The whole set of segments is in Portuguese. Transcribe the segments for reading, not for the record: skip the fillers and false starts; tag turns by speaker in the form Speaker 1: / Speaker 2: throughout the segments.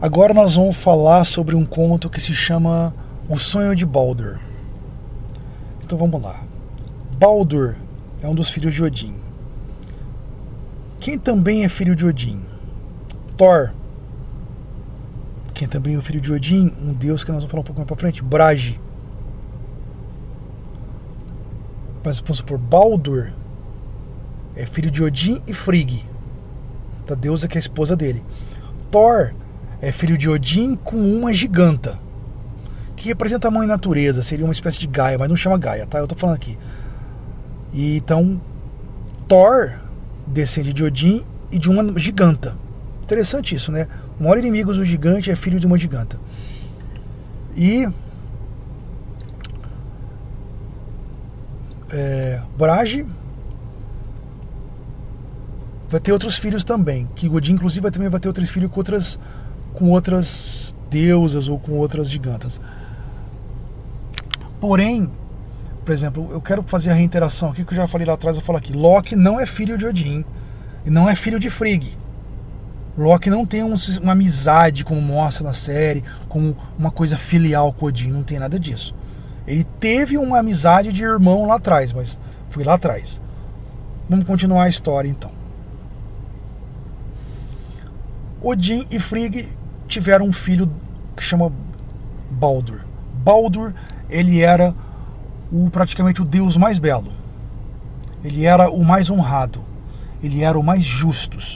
Speaker 1: Agora nós vamos falar sobre um conto que se chama O Sonho de Baldur. Então vamos lá. Baldur é um dos filhos de Odin. Quem também é filho de Odin? Thor. Quem também é filho de Odin? Um deus que nós vamos falar um pouco mais pra frente. Brage. Mas vamos supor, Baldur é filho de Odin e Frigg, da deusa que é a esposa dele. Thor é filho de Odin com uma giganta, que representa a mãe natureza, seria uma espécie de Gaia, mas não chama Gaia, tá? Eu tô falando aqui. E então, Thor descende de Odin e de uma giganta. Interessante isso, né? O maior inimigo do gigante é filho de uma giganta. E Brage vai ter outros filhos também, que Odin inclusive também vai ter outros filhos com outras deusas ou com outras gigantas. Porém, por exemplo, eu quero fazer a reiteração aqui que eu já falei lá atrás, eu falo aqui, Loki não é filho de Odin e não é filho de Frigg. Loki não tem uma amizade como mostra na série, como uma coisa filial com Odin, não tem nada disso. Ele teve uma amizade de irmão lá atrás, mas foi lá atrás. Vamos continuar a história então. Odin e Frigg tiveram um filho que chama Baldur. Baldur, ele era praticamente o deus mais belo. Ele era o mais honrado. Ele era o mais justo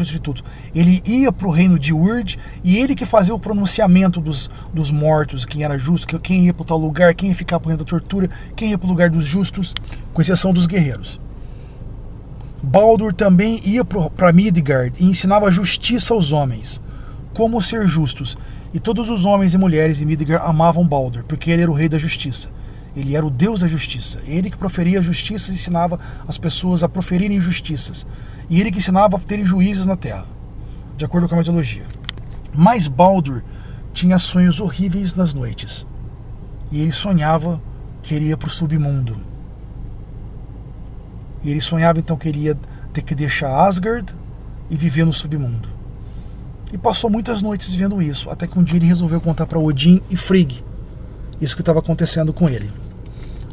Speaker 1: de todos. Ele ia para o reino de Urd e ele que fazia o pronunciamento dos mortos, quem era justo, quem ia para tal lugar, quem ia ficar para o reino da tortura, quem ia para o lugar dos justos, com exceção dos guerreiros. Baldur também ia para Midgard e ensinava justiça aos homens, como ser justos. E todos os homens e mulheres de Midgard amavam Baldur, porque ele era o rei da justiça. Ele era o deus da justiça. Ele que proferia justiça e ensinava as pessoas a proferirem justiças. E ele que ensinava a terem juízes na terra, de acordo com a mitologia. Mas Baldur tinha sonhos horríveis nas noites. E ele sonhava que ele ia para o submundo. E ele sonhava então que ele ia ter que deixar Asgard e viver no submundo. E passou muitas noites vivendo isso, até que um dia ele resolveu contar para Odin e Frigg isso que estava acontecendo com ele.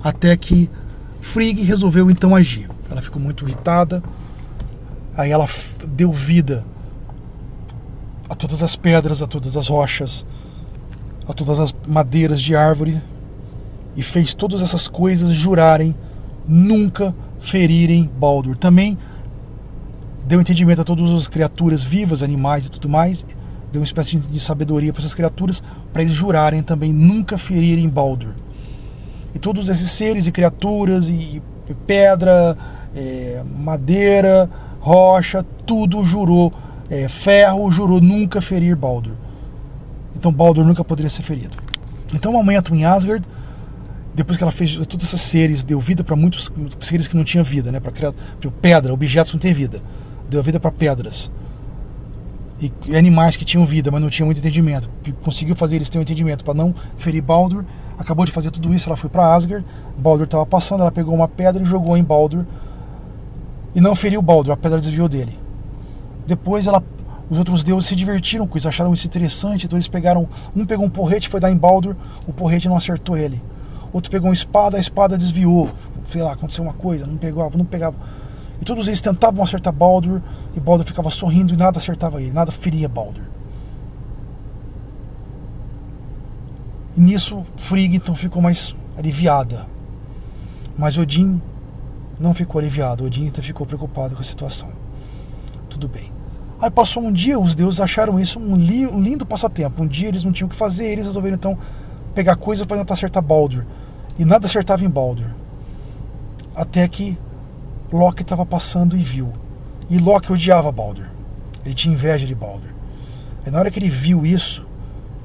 Speaker 1: Até que Frigg resolveu então agir. Ela ficou muito irritada. Aí ela deu vida a todas as pedras, a todas as rochas, a todas as madeiras de árvore e fez todas essas coisas jurarem nunca ferirem Baldur. Também deu entendimento a todas as criaturas vivas, animais e tudo mais, deu uma espécie de sabedoria para essas criaturas, para eles jurarem também nunca ferirem Baldur. E todos esses seres e criaturas e pedra, madeira, rocha, tudo jurou, ferro jurou nunca ferir Baldur. Então Baldur nunca poderia ser ferido. Então, um momento em Asgard, depois que ela fez todos esses seres, deu vida para muitos seres que não tinham vida, né? Para criar pedra, objetos que não têm vida, deu vida para pedras e animais que tinham vida, mas não tinham muito entendimento. Conseguiu fazer eles terem um entendimento para não ferir Baldur. Acabou de fazer tudo isso, ela foi para Asgard. Baldur estava passando, ela pegou uma pedra e jogou em Baldur e não feriu Baldur, a pedra desviou dele. Depois os outros deuses se divertiram com isso, acharam isso interessante, então eles pegaram, um pegou um porrete, foi dar em Baldur, o porrete não acertou ele. Outro pegou uma espada, a espada desviou, sei lá, aconteceu uma coisa, não pegava. E todos eles tentavam acertar Baldur, e Baldur ficava sorrindo e nada acertava ele, nada feria Baldur. E nisso Frigg então ficou mais aliviada. Mas Odin não ficou aliviado, Odin então ficou preocupado com a situação. Tudo bem. Aí passou um dia, os deuses acharam isso um lindo passatempo. Um dia eles não tinham o que fazer, eles resolveram então pegar coisas para tentar acertar Baldur. E nada acertava em Baldur. Até que Loki estava passando e viu. E Loki odiava Baldur. Ele tinha inveja de Baldur. E na hora que ele viu isso,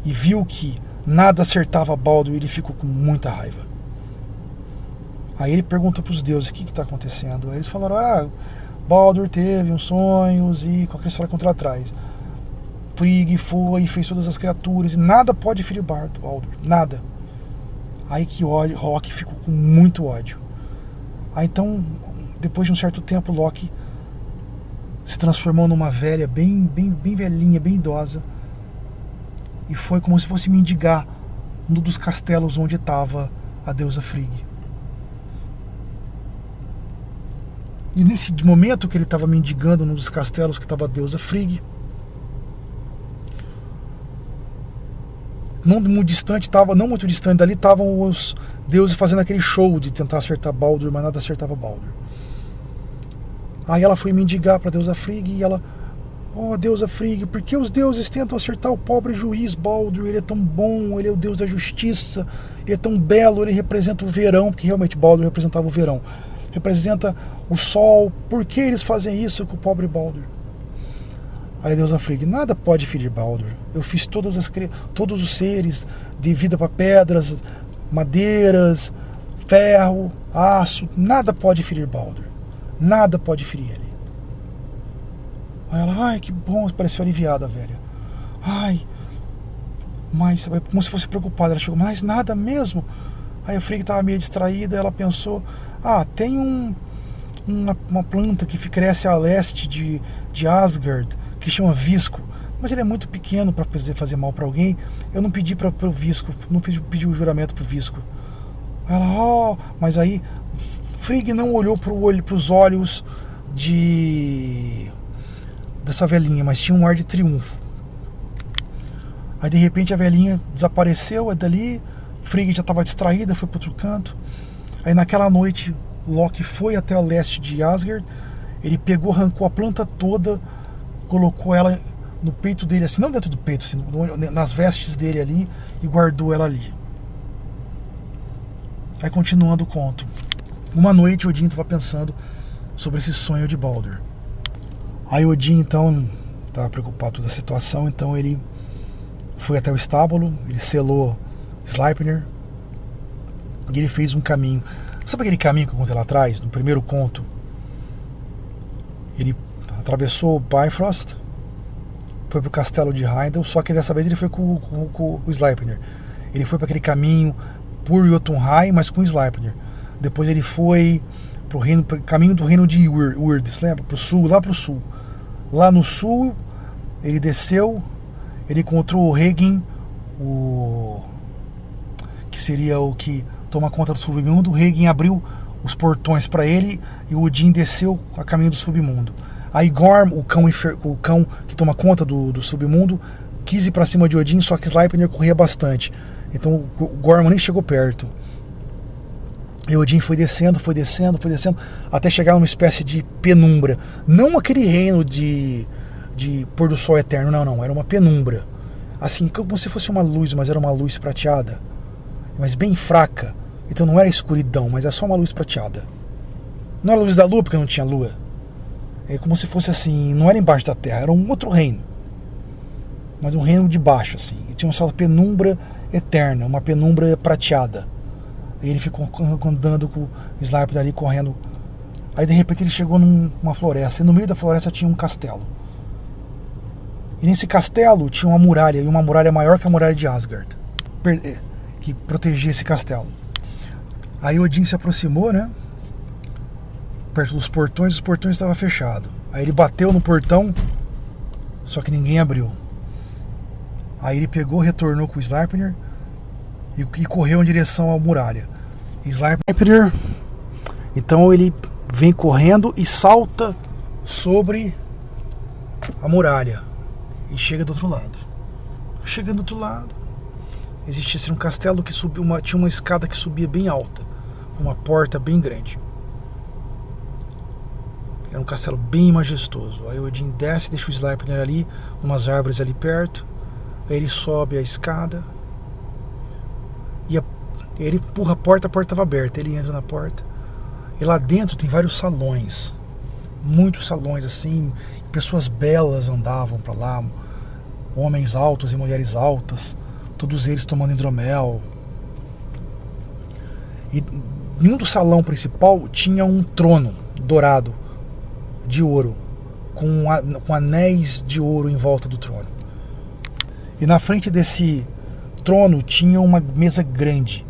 Speaker 1: e viu que nada acertava Baldur, ele ficou com muita raiva. Aí ele perguntou para os deuses, o que está acontecendo? Aí eles falaram, Baldur teve uns sonhos e qualquer história contra ela traz. Frigg foi e fez todas as criaturas e nada pode ferir Baldur, nada. Aí que Loki ficou com muito ódio. Aí então, depois de um certo tempo, Loki se transformou numa velha, bem velhinha, bem idosa, e foi como se fosse mendigar num dos castelos onde estava a deusa Frigg. E nesse momento que ele estava mendigando num dos castelos que estava a deusa Frigg, não muito distante dali, estavam os deuses fazendo aquele show de tentar acertar Baldur, mas nada acertava Baldur. Aí ela foi mendigar para a deusa Frigg e ela: "Oh, deusa Frigg, por que os deuses tentam acertar o pobre juiz Baldur? Ele é tão bom, ele é o deus da justiça, ele é tão belo, ele representa o verão", porque realmente Baldur representava o verão. Representa o sol, por que eles fazem isso com o pobre Baldur? Aí a deusa Frigg: "Nada pode ferir Baldur. Eu fiz todos os seres, de vida para pedras, madeiras, ferro, aço, nada pode ferir Baldur. Nada pode ferir ele." Aí ela: "Ai, que bom", pareceu aliviada, velha. "Ai, mas", como se fosse preocupada, ela chegou: "Mas nada mesmo?" Aí a Frigg estava meio distraída, ela pensou: tem uma planta que cresce a leste de Asgard, que chama visco, mas ele é muito pequeno para fazer mal para alguém. Eu não pedi para o visco, não pedi o juramento para o visco. Ela: mas aí Frigg não olhou para os olhos dessa velhinha, mas tinha um ar de triunfo. Aí de repente a velhinha desapareceu, dali Frigg já estava distraída, foi para outro canto. Aí naquela noite Loki foi até o leste de Asgard, ele pegou, arrancou a planta toda, colocou ela no peito dele, assim, não dentro do peito, assim, nas vestes dele ali, e guardou ela ali. Aí continuando o conto. Uma noite Odin estava pensando sobre esse sonho de Baldur. Aí Odin então estava preocupado com toda a situação, então ele foi até o estábulo, ele selou Sleipnir e ele fez um caminho. Sabe aquele caminho que eu contei lá atrás, no primeiro conto? Ele atravessou Bifrost, foi pro castelo de Heimdall, só que dessa vez ele foi com o Sleipnir. Ele foi para aquele caminho por Jotunheim, mas com Sleipnir. Depois ele foi pro caminho do reino de Urd, você lembra? Pro sul, lá pro sul. Lá no sul, ele desceu, ele encontrou o Regin, que seria o que toma conta do submundo. O Regin abriu os portões para ele e o Odin desceu a caminho do submundo. Aí Gorm, o cão que toma conta do submundo, quis ir para cima de Odin, só que Sleipnir corria bastante. Então o Gorm nem chegou perto. E Odin foi descendo, até chegar numa espécie de penumbra. Não aquele reino de pôr do sol eterno, não. Era uma penumbra. Assim, como se fosse uma luz, mas era uma luz prateada. Mas bem fraca. Então não era escuridão, mas era só uma luz prateada. Não era a luz da lua, porque não tinha lua. É como se fosse assim, não era embaixo da terra, era um outro reino. Mas um reino de baixo, assim. E tinha uma penumbra eterna, uma penumbra prateada. E ele ficou andando com o Sleipnir ali, correndo. Aí de repente ele chegou numa floresta. E no meio da floresta tinha um castelo. E nesse castelo tinha uma muralha. E uma muralha maior que a muralha de Asgard, que protegia esse castelo. Aí Odin se aproximou, né? Perto dos portões. Os portões estavam fechados. Aí ele bateu no portão, só que ninguém abriu. Aí ele pegou, retornou com o Sleipnir e correu em direção à muralha. Sleipnir, então ele vem correndo e salta sobre a muralha e chega do outro lado. Chegando do outro lado, existia um castelo que tinha uma escada que subia bem alta, com uma porta bem grande. Era um castelo bem majestoso. Aí o Odin desce, deixa o Sleipnir ali, umas árvores ali perto. Aí ele sobe a escada e ele empurra a porta estava aberta. Ele entra na porta e lá dentro tem vários salões, muitos salões assim. Pessoas belas andavam para lá, homens altos e mulheres altas, todos eles tomando hidromel. E em um do salão principal tinha um trono dourado de ouro, com anéis de ouro em volta do trono. E na frente desse trono tinha uma mesa grande.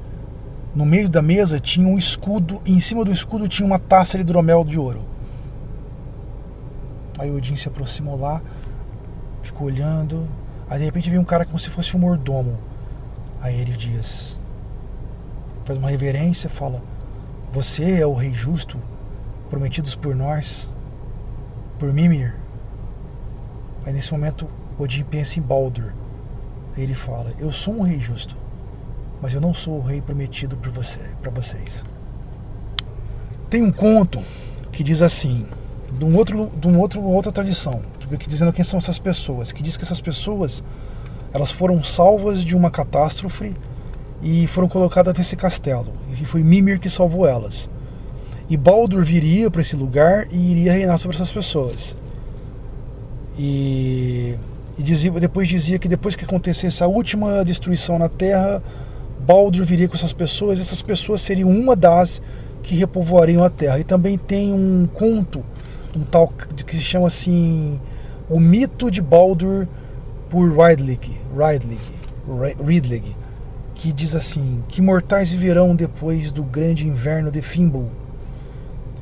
Speaker 1: No meio da mesa tinha um escudo, e em cima do escudo tinha uma taça de hidromel de ouro. Aí Odin se aproximou lá, ficou olhando. Aí de repente vem um cara como se fosse um mordomo. Aí ele diz, faz uma reverência, fala: você é o rei justo, prometidos por nós, por Mimir? Aí nesse momento Odin pensa em Baldur. Aí ele fala: eu sou um rei justo, mas eu não sou o rei prometido por para vocês. Tem um conto que diz assim, de uma outra tradição, que dizendo quem são essas pessoas, que diz que essas pessoas, elas foram salvas de uma catástrofe e foram colocadas nesse castelo, e foi Mimir que salvou elas. E Baldur viria para esse lugar e iria reinar sobre essas pessoas. Depois dizia que depois que acontecesse a última destruição na Terra, Baldur viria com essas pessoas seriam uma das que repovoariam a Terra. E também tem um conto, um tal que se chama assim, o mito de Baldur por Ridley, que diz assim, que mortais viverão depois do grande inverno de Fimbul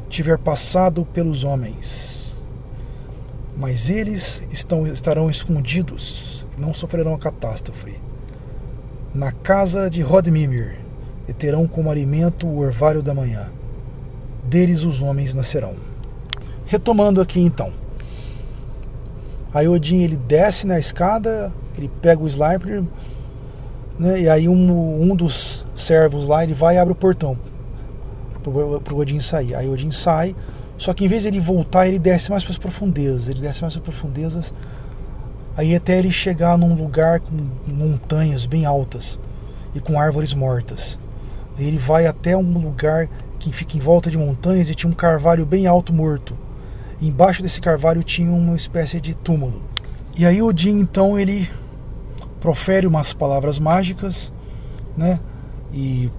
Speaker 1: tiver passado pelos homens, mas eles estarão escondidos e não sofrerão a catástrofe na casa de Hodmimir, e terão como alimento o orvalho da manhã. Deles os homens nascerão. Retomando aqui então, aí Odin ele desce na escada, ele pega o Sleipnir, né, e aí um dos servos lá, ele vai e abre o portão pro Odin sair. Aí Odin sai, só que em vez de ele voltar, ele desce mais para as profundezas, aí até ele chegar num lugar com montanhas bem altas e com árvores mortas. Ele vai até um lugar que fica em volta de montanhas e tinha um carvalho bem alto morto. E embaixo desse carvalho tinha uma espécie de túmulo. E aí Odin então ele profere umas palavras mágicas, né? E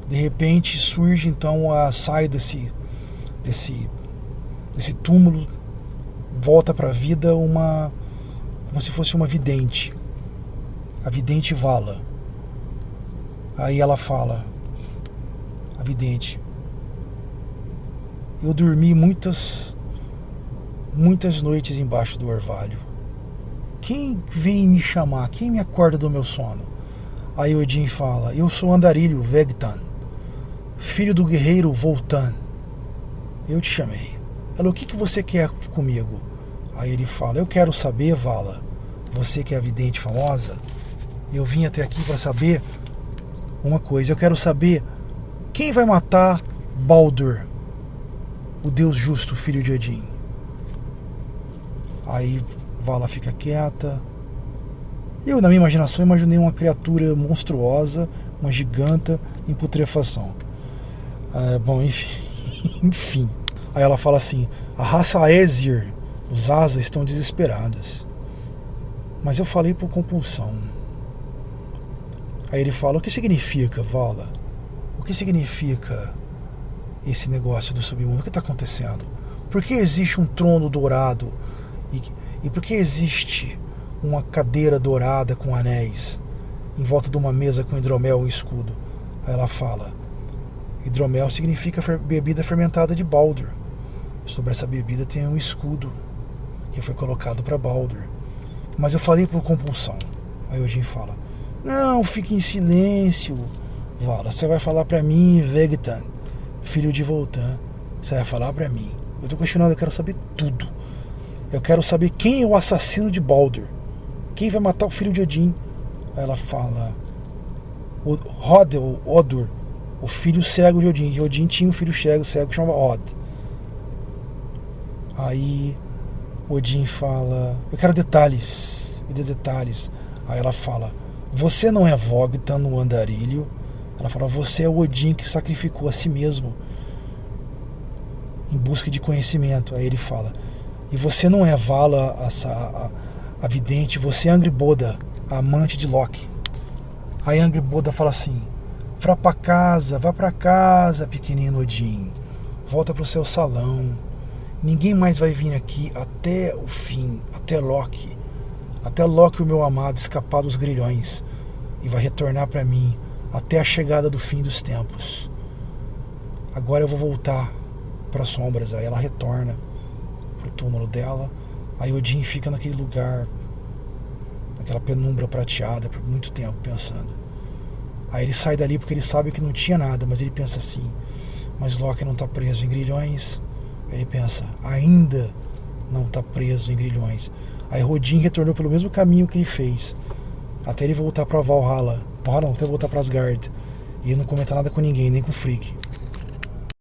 Speaker 1: de repente surge então sai desse túmulo, volta para a vida como se fosse uma vidente, a vidente Vala. Aí ela fala, a vidente: eu dormi muitas noites embaixo do orvalho. Quem vem me chamar? Quem me acorda do meu sono? Aí Odin fala: eu sou Andarilho Vegtan, filho do guerreiro Voltan. Eu te chamei. Ela: o que você quer comigo? Aí ele fala: eu quero saber, Vala, você que é a vidente famosa, eu vim até aqui para saber uma coisa. Eu quero saber quem vai matar Baldur, o Deus justo, filho de Odin. Aí Vala fica quieta. Eu, na minha imaginação, imaginei uma criatura monstruosa, uma giganta em putrefação. Bom, enfim. Aí ela fala assim: a raça Aesir, os Asa, estão desesperados, mas eu falei por compulsão. Aí ele fala: o que significa, Vala? O que significa esse negócio do submundo? O que está acontecendo? Por que existe um trono dourado? E por que existe uma cadeira dourada com anéis em volta de uma mesa com hidromel e um escudo? Aí ela fala: hidromel significa bebida fermentada de Baldur. Sobre essa bebida tem um escudo que foi colocado para Baldur, mas eu falei por compulsão. Aí Odin fala: não, fique em silêncio, Vala. Você vai falar para mim, Vegtan, filho de Voltan. Você vai falar para mim. Eu tô questionando, eu quero saber tudo. Eu quero saber quem é o assassino de Baldur. Quem vai matar o filho de Odin? Aí ela fala: Odur, o filho cego de Odin. E Odin tinha um filho cego que chamava Od. Aí Odin fala: eu quero detalhes, me dê detalhes. Aí ela fala: você não é Vogtan no Andarilho. Ela fala: você é o Odin que sacrificou a si mesmo em busca de conhecimento. Aí ele fala: e você não é Vala, a vidente, você é Angrboda, a amante de Loki. Aí Angrboda fala assim: vá pra casa, pequenino Odin. Volta pro seu salão. Ninguém mais vai vir aqui até o fim, até Loki, o meu amado, escapar dos grilhões e vai retornar para mim até a chegada do fim dos tempos. Agora eu vou voltar para as sombras. Aí ela retorna pro túmulo dela. Aí Odin fica naquele lugar naquela penumbra prateada por muito tempo pensando. Aí ele sai dali porque ele sabe que não tinha nada, mas ele pensa assim, mas Loki não está preso em grilhões. Aí ele pensa, ainda não está preso em grilhões. Aí Odin retornou pelo mesmo caminho que ele fez, até ele voltar para Valhalla. Não, até voltar para Asgard. E ele não comenta nada com ninguém, nem com o Frigg.